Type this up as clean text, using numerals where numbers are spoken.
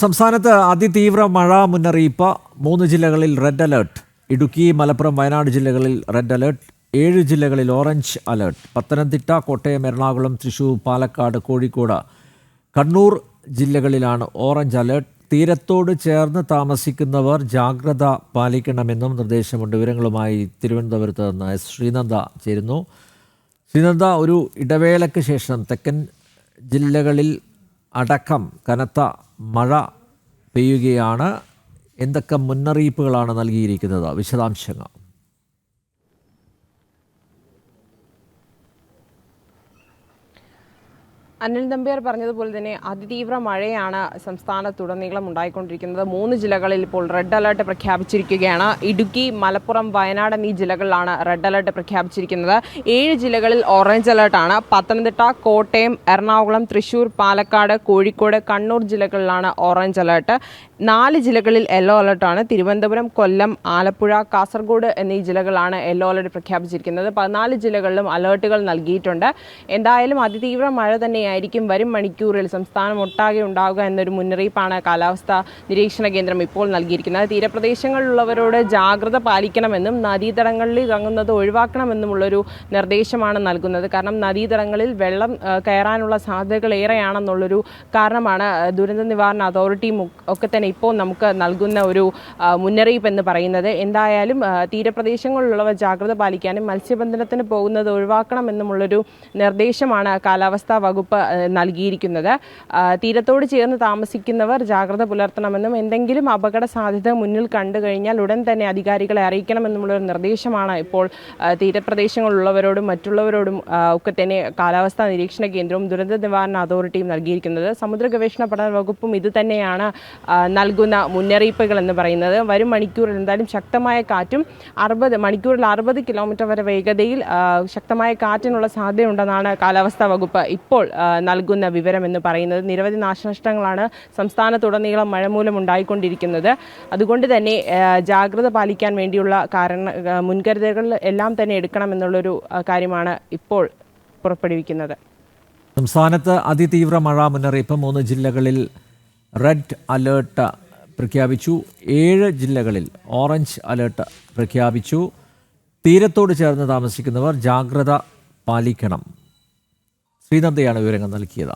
സംസ്ഥാനത്ത് അതിതീവ്ര മഴ മുന്നറിയിപ്പ് 3 ജില്ലകളിൽ റെഡ് അലേർട്ട്. ഇടുക്കി, മലപ്പുറം, വയനാട് ജില്ലകളിൽ റെഡ് അലേർട്ട്. 7 ജില്ലകളിൽ ഓറഞ്ച് അലേർട്ട്. പത്തനംതിട്ട, കോട്ടയം, എറണാകുളം, തൃശൂർ, പാലക്കാട്, കോഴിക്കോട്, കണ്ണൂർ ജില്ലകളിലാണ് ഓറഞ്ച് അലേർട്ട്. തീരത്തോട് ചേർന്ന് താമസിക്കുന്നവർ ജാഗ്രത പാലിക്കണമെന്നും നിർദ്ദേശമുണ്ട്. വിവരങ്ങളുമായി തിരുവനന്തപുരത്ത് നിന്ന് എസ് ശ്രീനന്ദ ചേരുന്നു. ശ്രീനന്ദ, ഒരു ഇടവേളയ്ക്ക് ശേഷം തെക്കൻ ജില്ലകളിൽ അടക്കം കനത്ത മഴ പെയ്യുകയാണ്. എന്തൊക്കെ മുന്നറിയിപ്പുകളാണ് നൽകിയിരിക്കുന്നത്? വിശദാംശങ്ങൾ. അനിൽ നമ്പ്യാർ പറഞ്ഞതുപോലെ തന്നെ അതിതീവ്ര മഴയാണ് സംസ്ഥാനത്തുടനീളം ഉണ്ടായിക്കൊണ്ടിരിക്കുന്നത്. 3 ജില്ലകളിൽ ഇപ്പോൾ റെഡ് അലേർട്ട് പ്രഖ്യാപിച്ചിരിക്കുകയാണ്. ഇടുക്കി, മലപ്പുറം, വയനാട് എന്നീ ജില്ലകളിലാണ് റെഡ് അലേർട്ട് പ്രഖ്യാപിച്ചിരിക്കുന്നത്. 7 ജില്ലകളിൽ ഓറഞ്ച് അലേർട്ടാണ്. പത്തനംതിട്ട, കോട്ടയം, എറണാകുളം, തൃശൂർ, പാലക്കാട്, കോഴിക്കോട്, കണ്ണൂർ ജില്ലകളിലാണ് ഓറഞ്ച് അലേർട്ട്. 4 ജില്ലകളിൽ യെല്ലോ അലേർട്ടാണ്. തിരുവനന്തപുരം, കൊല്ലം, ആലപ്പുഴ, കാസർഗോഡ് എന്നീ ജില്ലകളാണ് യെല്ലോ അലേർട്ട് പ്രഖ്യാപിച്ചിരിക്കുന്നത്. 14 ജില്ലകളിലും അലേർട്ടുകൾ നൽകിയിട്ടുണ്ട്. എന്തായാലും അതിതീവ്ര മഴ തന്നെയായിരിക്കും വരും മണിക്കൂറിൽ സംസ്ഥാനം ഒട്ടാകെ ഉണ്ടാവുക എന്നൊരു മുന്നറിയിപ്പാണ് കാലാവസ്ഥാ നിരീക്ഷണ കേന്ദ്രം ഇപ്പോൾ നൽകിയിരിക്കുന്നത്. തീരപ്രദേശങ്ങളിലുള്ളവരോട് ജാഗ്രത പാലിക്കണമെന്നും നദീതടങ്ങളിൽ ഇറങ്ങുന്നത് ഒഴിവാക്കണമെന്നുമുള്ളൊരു നിർദ്ദേശമാണ് നൽകുന്നത്. കാരണം നദീതടങ്ങളിൽ വെള്ളം കയറാനുള്ള സാധ്യതകൾ ഏറെയാണെന്നുള്ളൊരു കാരണമാണ് ദുരന്ത നിവാരണ അതോറിറ്റിയും ഒക്കെ തന്നെ ഇപ്പോൾ നമുക്ക് നൽകുന്ന ഒരു മുന്നറിയിപ്പ് എന്ന് പറയുന്നത്. എന്തായാലും തീരപ്രദേശങ്ങളിലുള്ളവർ ജാഗ്രത പാലിക്കാനും മത്സ്യബന്ധനത്തിന് പോകുന്നത് ഒഴിവാക്കണമെന്നുമുള്ളൊരു നിർദ്ദേശമാണ് കാലാവസ്ഥാ വകുപ്പ് നൽകിയിരിക്കുന്നത്. തീരത്തോട് ചേർന്ന് താമസിക്കുന്നവർ ജാഗ്രത പുലർത്തണമെന്നും എന്തെങ്കിലും അപകട സാധ്യത മുന്നിൽ കണ്ടു കഴിഞ്ഞാൽ ഉടൻ തന്നെ അധികാരികളെ അറിയിക്കണമെന്നുമുള്ളൊരു നിർദ്ദേശമാണ് ഇപ്പോൾ തീരപ്രദേശങ്ങളിലുള്ളവരോടും മറ്റുള്ളവരോടും ഒക്കെ തന്നെ കാലാവസ്ഥാ നിരീക്ഷണ കേന്ദ്രവും ദുരന്ത നിവാരണ അതോറിറ്റിയും നൽകിയിരിക്കുന്നത്. സമുദ്ര ഗവേഷണ പഠന വകുപ്പും ഇത് തന്നെയാണ് നൽകുന്ന മുന്നറിയിപ്പുകൾ എന്ന് പറയുന്നത്. വരും മണിക്കൂറിൽ എന്തായാലും ശക്തമായ കാറ്റും മണിക്കൂറിൽ 60 കിലോമീറ്റർ വരെ വേഗതയിൽ ശക്തമായ കാറ്റിനുള്ള സാധ്യതയുണ്ടെന്നാണ് കാലാവസ്ഥാ വകുപ്പ് ഇപ്പോൾ നൽകുന്ന വിവരം എന്ന് പറയുന്നത്. നിരവധി നാശനഷ്ടങ്ങളാണ് സംസ്ഥാനത്തുടനീളം മഴ മൂലം ഉണ്ടായിക്കൊണ്ടിരിക്കുന്നത്. അതുകൊണ്ട് തന്നെ ജാഗ്രത പാലിക്കാൻ വേണ്ടിയുള്ള മുൻകരുതലുകൾ എല്ലാം തന്നെ എടുക്കണമെന്നുള്ളൊരു കാര്യമാണ് ഇപ്പോൾ പുറപ്പെടുവിക്കുന്നത്. സംസ്ഥാനത്ത് അതിതീവ്ര മഴ മുന്നറിയിപ്പ്. 3 ജില്ലകളിൽ റെഡ് അലേർട്ട് പ്രഖ്യാപിച്ചു. 7 ജില്ലകളിൽ ഓറഞ്ച് അലേർട്ട് പ്രഖ്യാപിച്ചു. തീരത്തോട് ചേർന്ന് താമസിക്കുന്നവർ ജാഗ്രത പാലിക്കണം. ശ്രീനന്ദയാണ് വിവരങ്ങൾ നൽകിയത്.